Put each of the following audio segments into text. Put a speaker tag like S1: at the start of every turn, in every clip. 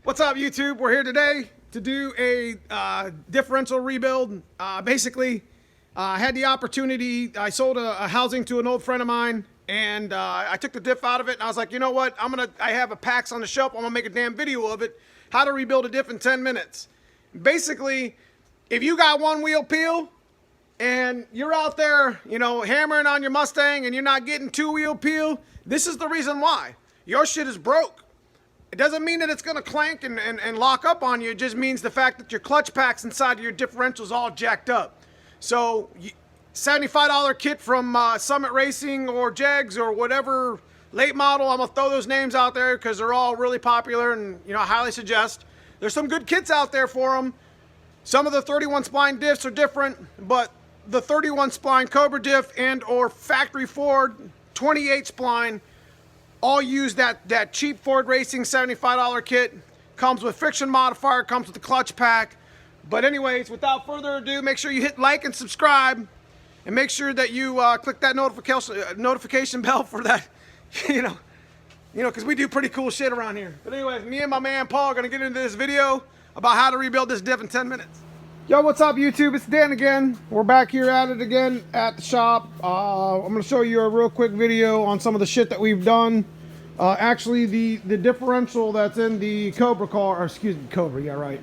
S1: What's up, YouTube? We're here today to do a differential rebuild. Basically, I had the opportunity. I sold a housing to an old friend of mine, and I took the diff out of it, and I was like, you know what? I have a packs on the shelf. I'm gonna make a damn video of it. How to rebuild a diff in 10 minutes. Basically, if you got one wheel peel and you're out there, you know, hammering on your Mustang and you're not getting two wheel peel, this is the reason why. Your shit is broke. It doesn't mean that it's going to clank and lock up on you. It just means the fact that your clutch packs inside of your differentials all jacked up. So, $75 kit from Summit Racing or Jegs or whatever late model. I'm going to throw those names out there because they're all really popular and, you know, I highly suggest. There's some good kits out there for them. Some of the 31 spline diffs are different, but the 31 spline Cobra diff and or factory Ford 28 spline all use that cheap Ford Racing $75 kit. Comes with friction modifier, comes with the clutch pack. But anyways, without further ado, make sure you hit like and subscribe, and make sure that you click that notification bell for that, you know, because we do pretty cool shit around here. But anyways, me and my man Paul are gonna get into this video about how to rebuild this diff in 10 minutes. Yo, what's up, YouTube? It's Dan again. We're back here at it again at the shop. I'm gonna show you a real quick video on some of the shit that we've done. Actually, the differential that's in the Cobra car, or excuse me, Cobra, yeah, right.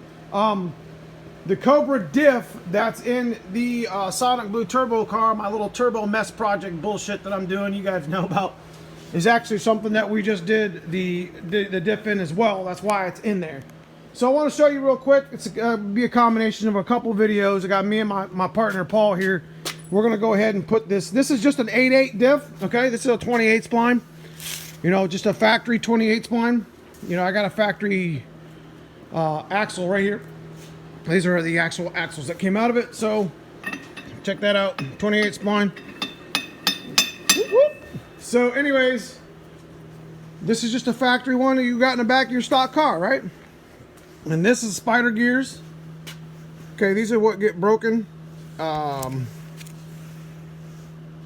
S1: The Cobra diff that's in the Sonic Blue turbo car, my little turbo mess project bullshit that I'm doing, you guys know about, is actually something that we just did the diff in as well. That's why it's in there. So I want to show you real quick. It's gonna be a combination of a couple videos. I got me and my partner Paul here. We're gonna go ahead and put this. This is just an 8/8 diff. Okay, this is a 28 spline. You know, just a factory 28 spline. You know, I got a factory axle right here. These are the actual axles that came out of it. So check that out, 28 spline. Whoop, whoop. So anyways, this is just a factory one that you got in the back of your stock car, right? And this is spider gears. Okay, these are what get broken.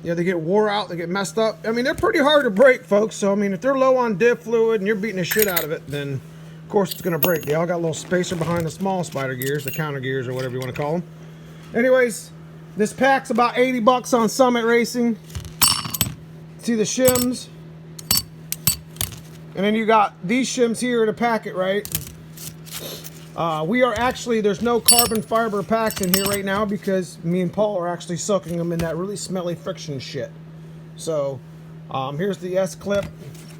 S1: Yeah, they get wore out, they get messed up. I mean, they're pretty hard to break, folks. So, I mean, if they're low on diff fluid and you're beating the shit out of it, then, of course, it's going to break. They all got a little spacer behind the small spider gears, the counter gears, or whatever you want to call them. Anyways, this pack's about 80 bucks on Summit Racing. See the shims. And then you got these shims here to pack it, right? We are actually, there's no carbon fiber packs in here right now because me and Paul are actually soaking them in that really smelly friction shit. So here's the S-clip,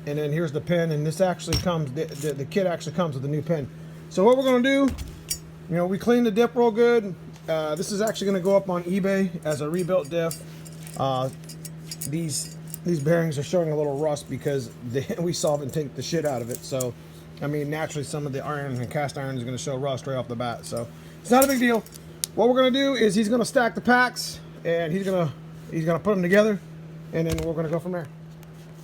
S1: and then here's the pin, and this actually comes, the kit actually comes with a new pin. So what we're going to do, you know, we clean the diff real good. This is actually going to go up on eBay as a rebuilt diff. These bearings are showing a little rust because we solvent tanked the shit out of it. So I mean, naturally, some of the iron and cast iron is going to show rust right off the bat, so it's not a big deal. What we're going to do is he's going to stack the packs, and he's going to put them together, and then we're going to go from there.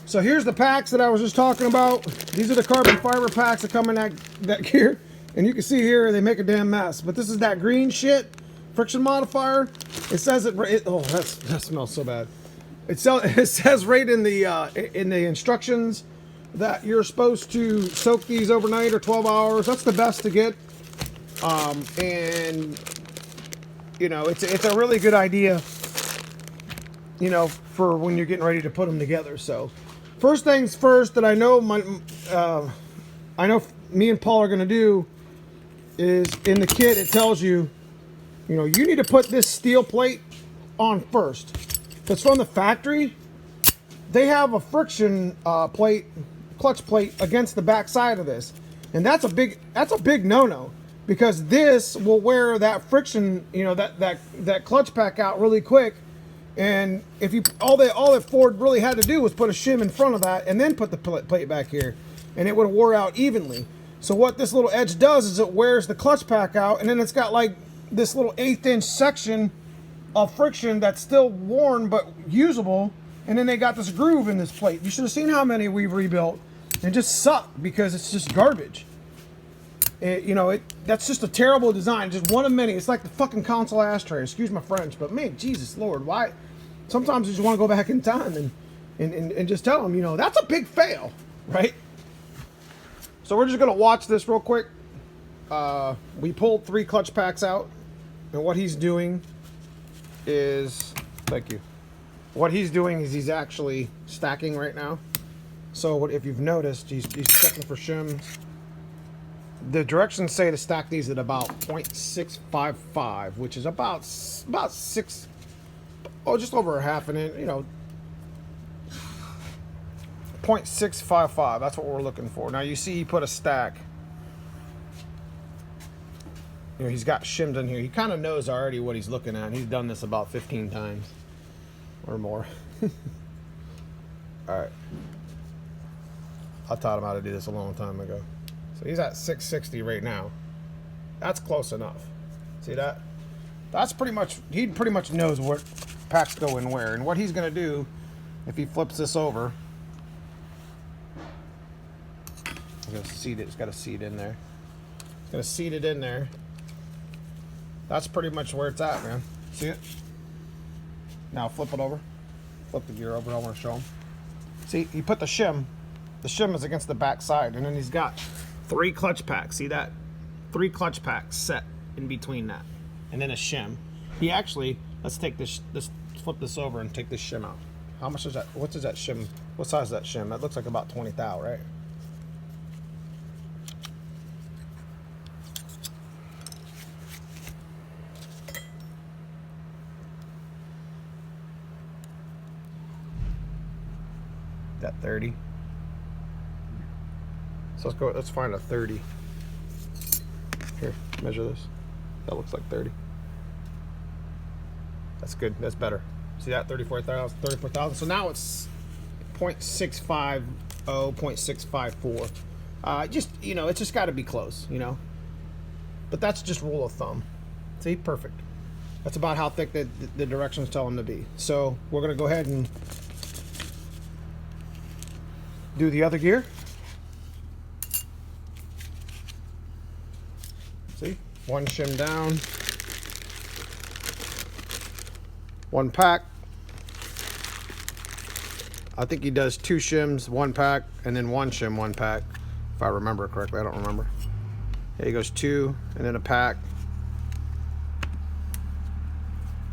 S1: So here's the packs that I was just talking about. These are the carbon fiber packs that come in that gear, and you can see here they make a damn mess. But this is that green shit, friction modifier. It says oh, that smells so bad. It says right in the instructions that you're supposed to soak these overnight or 12 hours. That's the best to get. And you know, it's a really good idea, you know, for when you're getting ready to put them together. So first things first that I know me and Paul are going to do is, in the kit it tells you, you know, you need to put this steel plate on first. That's from the factory. They have a friction clutch plate against the back side of this, and that's a big no-no, because this will wear that friction, you know, that clutch pack out really quick. And if you all that Ford really had to do was put a shim in front of that and then put the plate back here, and it would have wore out evenly. So what this little edge does is it wears the clutch pack out, and then it's got like this little 1/8 inch section of friction that's still worn but usable, and then they got this groove in this plate. You should have seen how many we've rebuilt and just suck because it's just garbage. You know, that's just a terrible design, just one of many. It's like the fucking console ashtray, excuse my French, but man, Jesus Lord, why? Sometimes you just want to go back in time and just tell them, you know, that's a big fail, right? So we're just gonna watch this real quick. we pulled 3 clutch packs out, and what he's doing is, thank you. What he's doing is he's actually stacking right now. So if you've noticed, he's checking for shims. The directions say to stack these at about 0.655, which is about 6, just over a half an inch, you know, 0.655. That's what we're looking for. Now you see he put a stack. You know, he's got shims in here. He kind of knows already what he's looking at. He's done this about 15 times or more. All right. I taught him how to do this a long time ago. So he's at 660 right now. That's close enough. See that? That's pretty much, he pretty much knows what packs go in where. And what he's going to do, if he flips this over, I'm going to seat it. It's got a seat in there. It's going to seat it in there. That's pretty much where it's at, man. See it? Now flip it over. Flip the gear over. I want to show him. See, he put the shim. The shim is against the back side, and then he's got 3 clutch packs. See that? 3 clutch packs set in between that, and then a shim. He actually, let's take this. Let's flip this over and take this shim out. How much is that? What is that shim? What size is that shim? That looks like about 20 thou, right? That 30. So let's go. Let's find a 30. Here, measure this. That looks like 30. That's good. That's better. See that? 34,000. 34,000. So now it's 0.650, 0.654. Just, you know, it's just got to be close, you know. But that's just rule of thumb. See, perfect. That's about how thick the directions tell them to be. So we're gonna go ahead and do the other gear. See, 1 shim down, 1 pack. I think he does 2 shims, 1 pack, and then 1 shim, 1 pack. If I remember correctly, I don't remember. Yeah, he goes 2, and then a pack,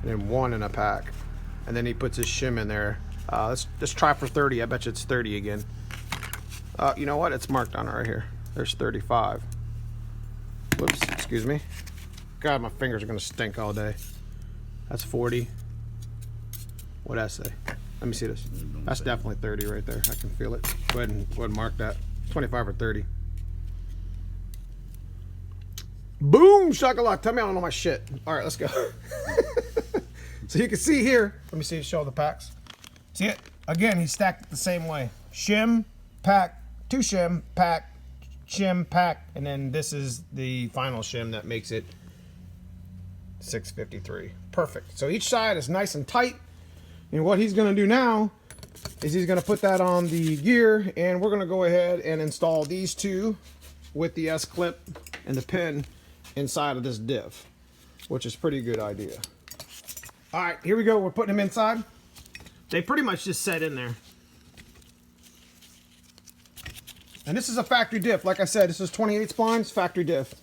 S1: and then 1 in a pack, and then he puts his shim in there. Let's try for 30. I bet you it's 30 again. You know what? It's marked on it right here. There's 35. Whoops, excuse me. God, my fingers are gonna stink all day. That's 40. What'd I say? Let me see this. That's definitely 30 right there. I can feel it. Go ahead and mark that. 25 or 30. Boom, shakalaka. Tell me I don't know my shit. All right, let's go. So you can see here. Let me see. Show the packs. See it? Again, he stacked it the same way. Shim, pack, 2 shim, pack, shim, pack, and then this is the final shim that makes it 653. Perfect. So each side is nice and tight. And what he's going to do now is he's going to put that on the gear, and we're going to go ahead and install these 2 with the S-clip and the pin inside of this diff, which is a pretty good idea. All right, here we go. We're putting them inside. They pretty much just set in there. And this is a factory diff. Like I said, this is 28 splines, factory diff.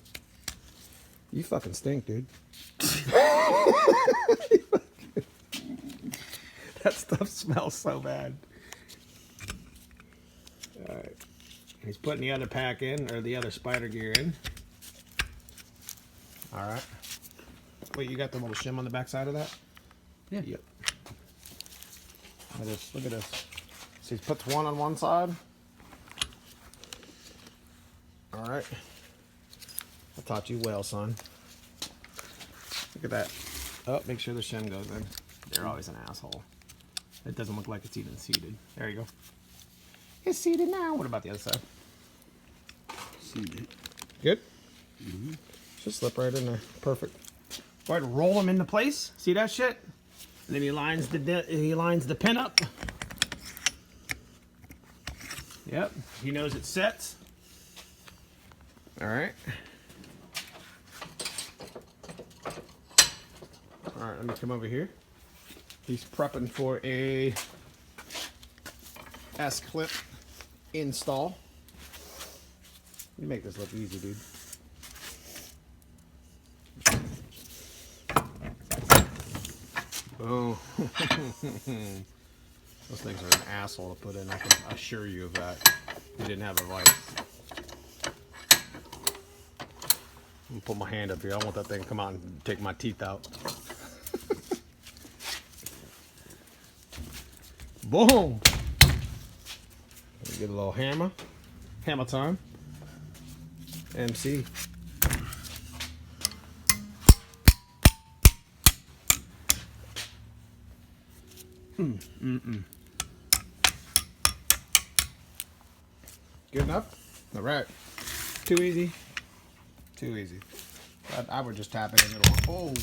S1: You fucking stink, dude. That stuff smells so bad. All right. He's putting the other pack in, or the other spider gear in. All right. Wait, you got the little shim on the back side of that?
S2: Yeah.
S1: Yep. Look at this. So he puts 1 on one side. All right. I taught you well, son. Look at that. Oh, make sure the shim goes in. They're always an asshole. It doesn't look like it's even seated. There you go. It's seated now. What about the other side?
S2: Seated.
S1: Good? Mm-hmm. Just slip right in there. Perfect. Go ahead and roll them into place. See that shit? And then he lines the pin up. Yep. He knows it sets. All right. All right, let me come over here. He's prepping for a S-clip install. You make this look easy, dude. Oh. Those things are an asshole to put in, I can assure you of that. You didn't have a vice. I'm gonna put my hand up here. I don't want that thing to come out and take my teeth out. Boom! Get a little hammer. Hammer time. MC. Good enough? All right. Too easy. Too easy. I would just tap it in the middle. Oh.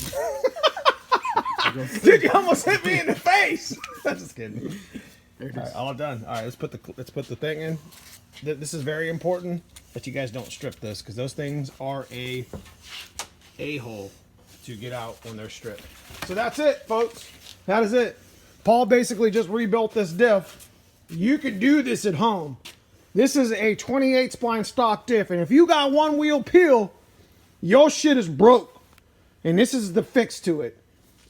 S1: Dude, you almost hit me in the face. I'm just kidding. All right, all done. All right, let's put the thing in. This is very important that you guys don't strip this, because those things are a-hole to get out when they're stripped. So that's it, folks. That is it. Paul basically just rebuilt this diff. You could do this at home. This is a 28 spline stock diff, and if you got one wheel peel, your shit is broke. And this is the fix to it.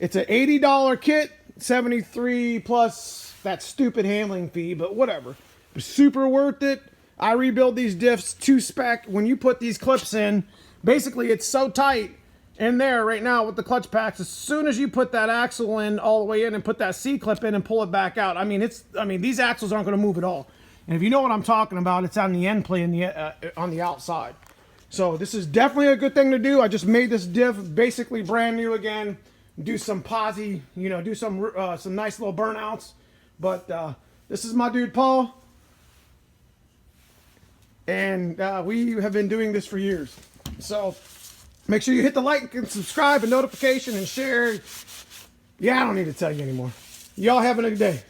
S1: It's an $80 kit, 73 plus that stupid handling fee, but whatever. Super worth it. I rebuild these diffs to spec. When you put these clips in, basically it's so tight in there right now with the clutch packs. As soon as you put that axle in all the way in and put that C-clip in and pull it back out, I mean these axles aren't going to move at all. And if you know what I'm talking about, it's on the end plate on the outside. So this is definitely a good thing to do. I just made this diff basically brand new again. Do some posi, you know, do some nice little burnouts. But this is my dude Paul, and we have been doing this for years. So make sure you hit the like and subscribe and notification and share. Yeah, I don't need to tell you anymore. Y'all having a good day.